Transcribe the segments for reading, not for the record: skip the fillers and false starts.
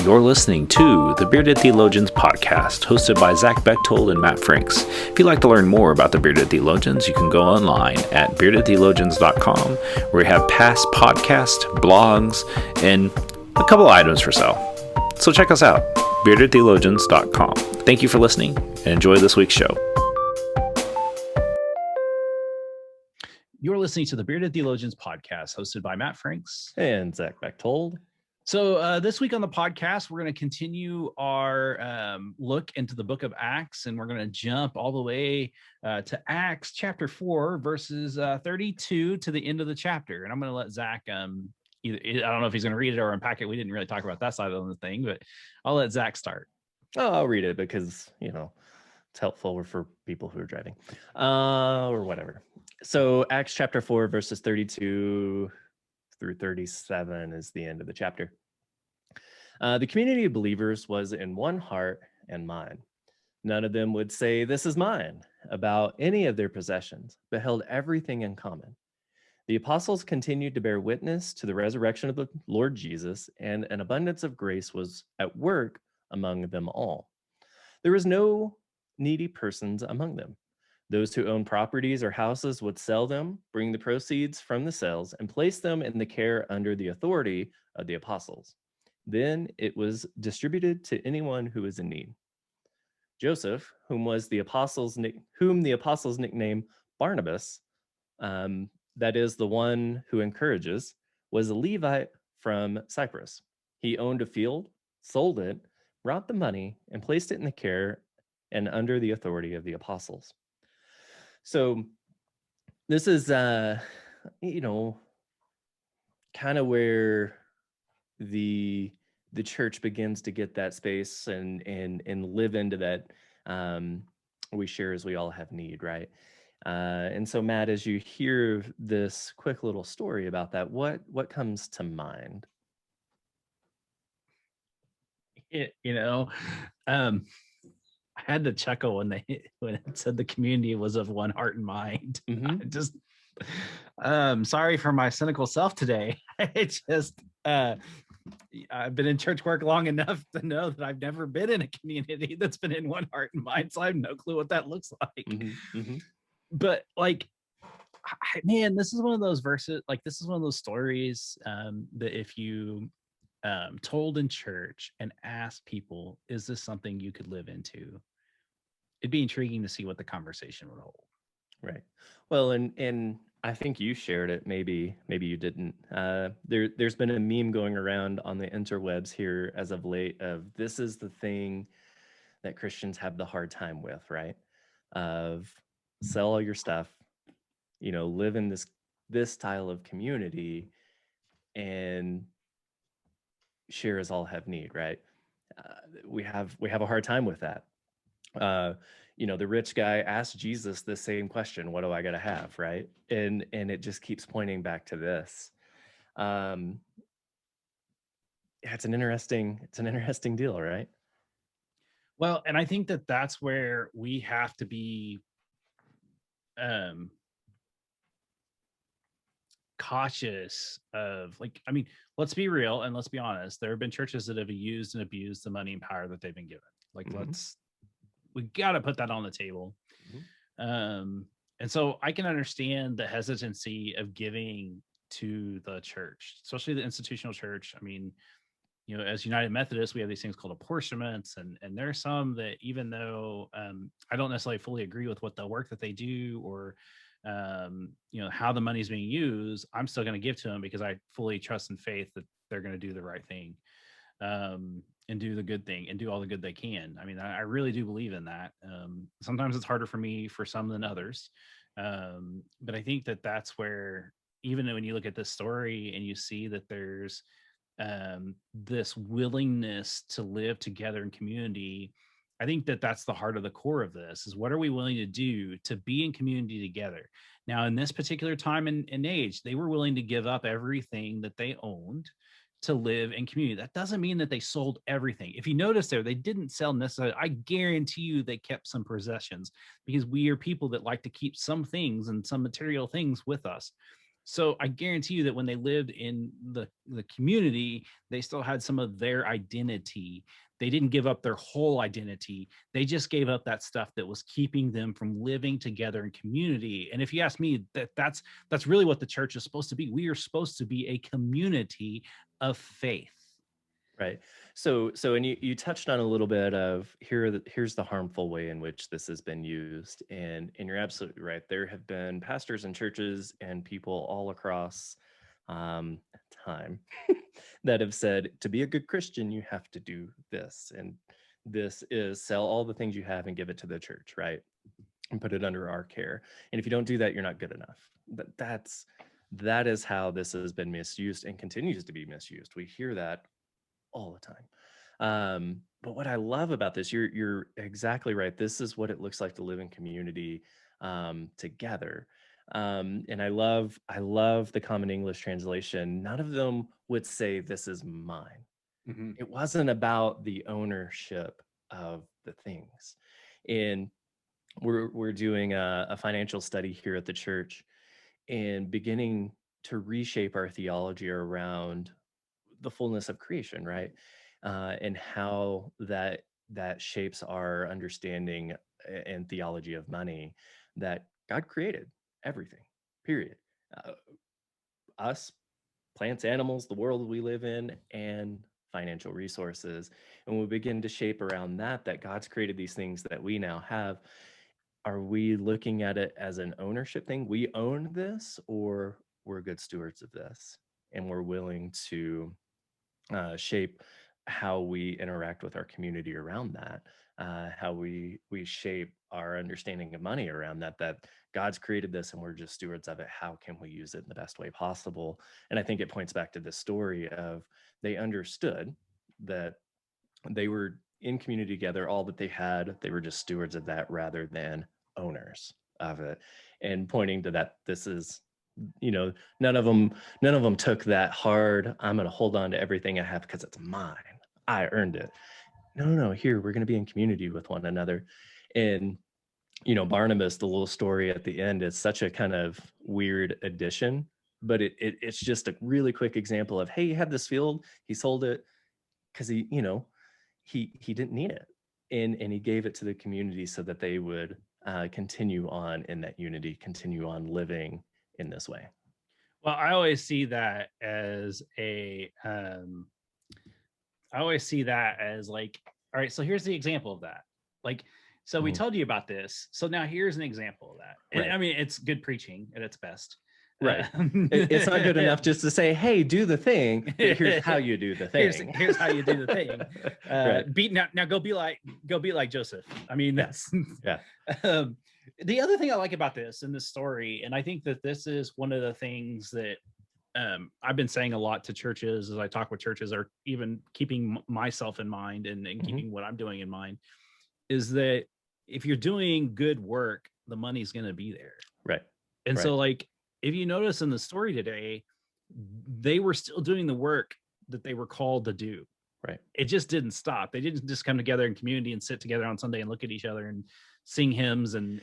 You're listening to the Bearded Theologians podcast, hosted by Zach Bechtold and Matt Franks. If you'd like to learn more about the Bearded Theologians, you can go online at beardedtheologians.com, where we have past podcasts, blogs, and a couple items for sale. So check us out, beardedtheologians.com. Thank you for listening, and enjoy this week's show. You're listening to the Bearded Theologians podcast, hosted by Matt Franks and Zach Bechtold. So this week on the podcast, we're going to continue our look into the book of Acts, and we're going to jump all the way to Acts chapter 4, verses 32 to the end of the chapter. And I'm going to let Zach, I don't know if he's going to read it or unpack it. We didn't really talk about that side of the thing, but I'll let Zach start. Oh, I'll read it because, it's helpful for people who are driving or whatever. So Acts chapter 4, verses 32 through 37 is the end of the chapter. The community of believers was in one heart and mind. None of them would say, "This is mine," about any of their possessions, but held everything in common. The apostles continued to bear witness to the resurrection of the Lord Jesus, and an abundance of grace was at work among them all. There was no needy persons among them. Those who owned properties or houses would sell them, bring the proceeds from the sales, and place them in the care under the authority of the apostles. Then it was distributed to anyone who was in need. Joseph, whom the apostles nicknamed Barnabas, that is the one who encourages, was a Levite from Cyprus. He owned a field, sold it, brought the money, and placed it in the care and under the authority of the apostles. So this is, kind of where the church begins to get that space and live into that. We share as we all have need, right? And so, Matt, as you hear this quick little story about that, what comes to mind? I had to chuckle when it said the community was of one heart and mind. Mm-hmm. Sorry for my cynical self today. I've been in church work long enough to know that I've never been in a community that's been in one heart and mind, so I have no clue what that looks like. Mm-hmm. Mm-hmm. But man, this is one of those verses, this is one of those stories that if you told in church and asked people, is this something you could live into? It'd be intriguing to see what the conversation would hold. Right. Well, and I think you shared it. Maybe you didn't. There's been a meme going around on the interwebs here as of late of this is the thing that Christians have the hard time with, right? Of sell all your stuff, live in this style of community, and share as all have need, right? We have a hard time with that. The rich guy asked Jesus the same question, "What do I got to have?" Right? And it just keeps pointing back to this. It's an interesting deal, right? Well, and I think that that's where we have to be cautious of, let's be real and let's be honest. There have been churches that have used and abused the money and power that they've been given. Mm-hmm. We got to put that on the table. Mm-hmm. And so I can understand the hesitancy of giving to the church, especially the institutional church. As United Methodists, we have these things called apportionments, and there are some that, even though I don't necessarily fully agree with what the work that they do or how the money is being used, I'm still going to give to them because I fully trust and faith that they're going to do the right thing and do the good thing and do all the good they can. I really do believe in that. Sometimes it's harder for me for some than others. But I think that that's where, even when you look at this story and you see that there's this willingness to live together in community, I think that that's the heart of the core of this, is what are we willing to do to be in community together? Now, in this particular time and age, they were willing to give up everything that they owned to live in community. That doesn't mean that they sold everything. If you notice there, they didn't sell necessarily. I guarantee you they kept some possessions, because we are people that like to keep some things and some material things with us. So I guarantee you that when they lived in the community, they still had some of their identity. They didn't give up their whole identity. They just gave up that stuff that was keeping them from living together in community. And if you ask me, that's really what the church is supposed to be. We are supposed to be a community of faith. Right. So and you touched on a little bit of here's the harmful way in which this has been used. And you're absolutely right. There have been pastors and churches and people all across time that have said, to be a good Christian, you have to do this. And this is sell all the things you have and give it to the church, right? And put it under our care. And if you don't do that, you're not good enough. But that is how this has been misused and continues to be misused. We hear that all the time. But what I love about this, you're exactly right. This is what it looks like to live in community together. And I love the Common English translation. None of them would say this is mine. Mm-hmm. It wasn't about the ownership of the things. And we're doing a financial study here at the church and beginning to reshape our theology around the fullness of creation, right? And how that shapes our understanding and theology of money, that God created everything, period. Us, plants, animals, the world we live in, and financial resources. And we begin to shape around that God's created these things that we now have. Are we looking at it as an ownership thing? We own this, or we're good stewards of this, and we're willing to shape how we interact with our community around that, how we shape our understanding of money around that God's created this and we're just stewards of it. How can we use it in the best way possible? And I think it points back to this story of they understood that they were in community together, all that they had, they were just stewards of that rather than owners of it, and pointing to that this is, none of them took that hard, I'm going to hold on to everything I have because it's mine, I earned it. No, here we're going to be in community with one another. And Barnabas, the little story at the end, is such a kind of weird addition, but it's just a really quick example of, hey, you have this field, he sold it because he didn't need it, and he gave it to the community so that they would continue on in that unity, continue on living in this way. Well, I always see that as like, all right, so here's the example of that. Like, so we told you about this, so now here's an example of that. And right. I mean, it's good preaching at its best. Right. It's not good enough just to say, hey, do the thing, but here's how you do the thing. Here's how you do the thing. Right. Now go be like Joseph. I mean, that's yeah. The other thing I like about this in this story, and I think that this is one of the things that I've been saying a lot to churches as I talk with churches, or even keeping myself in mind and keeping what I'm doing in mind, is that if you're doing good work, the money's going to be there. Right. And so, like, if you notice in the story today, they were still doing the work that they were called to do. Right. It just didn't stop. They didn't just come together in community and sit together on Sunday and look at each other and sing hymns and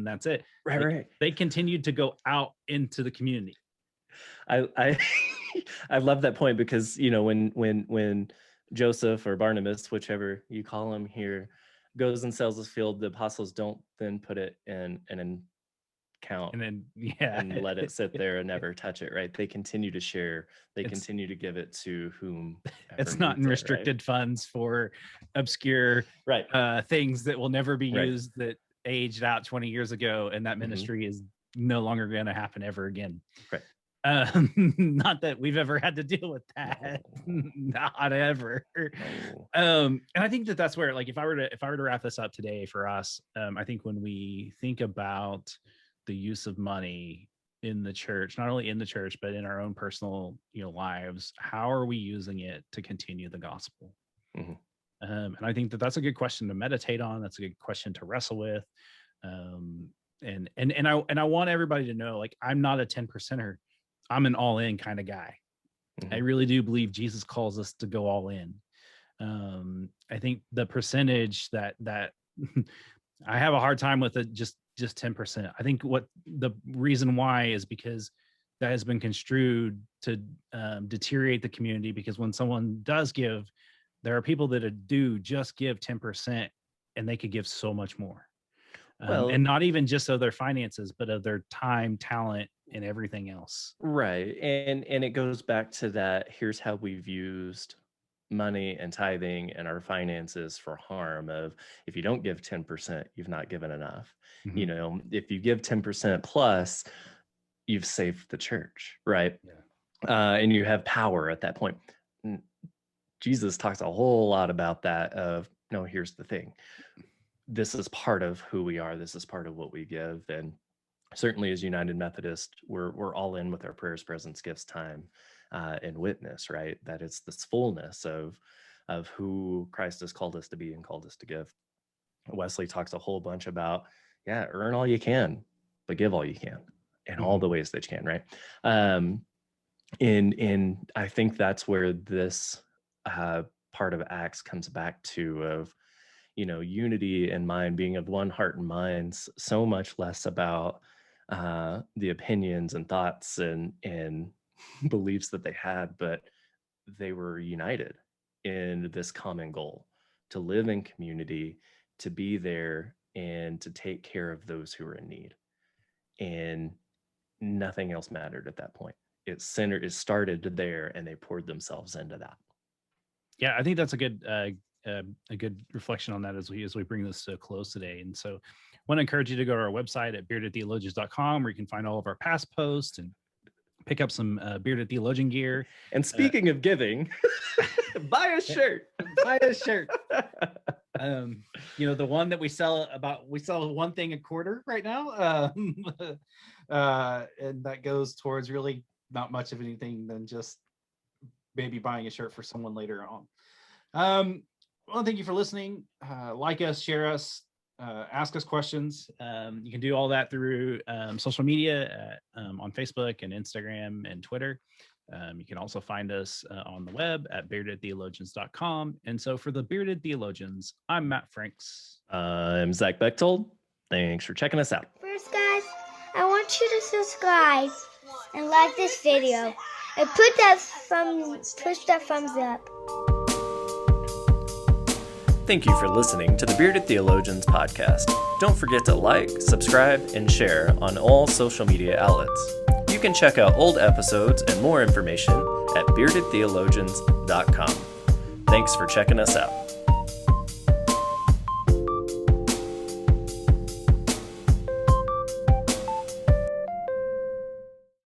that's it. Right. They continued to go out into the community. I I love that point, because when Joseph or Barnabas, whichever you call him here, goes and sells his field, the apostles don't then put it in an account and then and let it sit there and never touch it. Right. They continue to share. They continue to give it to whom. It's not in restricted funds for obscure things that will never be used, that aged out 20 years ago, and that ministry is no longer going to happen ever again. Right. Not that we've ever had to deal with that. No. Not ever. No. And I think that that's where, like, if I were to wrap this up today for us, I think when we think about the use of money in the church, not only in the church, but in our own personal, lives, how are we using it to continue the gospel? Mm-hmm. And I think that that's a good question to meditate on. That's a good question to wrestle with. And I want everybody to know, like, I'm not a 10%er. I'm an all-in kind of guy. Mm-hmm. I really do believe Jesus calls us to go all in. I think the percentage that I have a hard time with it, just 10%. I think what the reason why is because that has been construed to deteriorate the community, because when someone does give, there are people that do just give 10% and they could give so much more. And not even just of their finances, but of their time, talent, and everything else. Right. And it goes back to that. Here's how we've used money and tithing and our finances for harm of, if you don't give 10%, you've not given enough. Mhm. You know, if you give 10% plus, you've saved the church, right? Yeah. And you have power at that point. Jesus talks a whole lot about that of, no, here's the thing. This is part of who we are. This is part of what we give. And certainly as United Methodist, we're all in with our prayers, presence, gifts, time, and witness, right? That it's this fullness of who Christ has called us to be and called us to give. Wesley talks a whole bunch about, earn all you can, but give all you can in all the ways that you can, right? And I think that's where this part of Acts comes back to, of, unity in mind, being of one heart and minds, so much less about the opinions and thoughts and beliefs that they had, but they were united in this common goal to live in community, to be there, and to take care of those who are in need. And nothing else mattered at that point. It started there, and they poured themselves into that. Yeah, I think that's a good reflection on that as we bring this to a close today. And so I want to encourage you to go to our website at beardedtheologians.com, where you can find all of our past posts and pick up some Bearded Theologian gear. And speaking of giving, buy a shirt. Buy a shirt. The one that we sell one thing a quarter right now. And that goes towards really not much of anything than just maybe buying a shirt for someone later on. Well, thank you for listening. Like us, share us, ask us questions. You can do all that through social media on Facebook and Instagram and Twitter. You can also find us on the web at beardedtheologians.com. And so for the Bearded Theologians, I'm Matt Franks. I'm Zach Bechtold. Thanks for checking us out. First, guys, I want you to subscribe and like this video and push that thumbs up. Thank you for listening to the Bearded Theologians podcast. Don't forget to like, subscribe, and share on all social media outlets. You can check out old episodes and more information at beardedtheologians.com. Thanks for checking us out.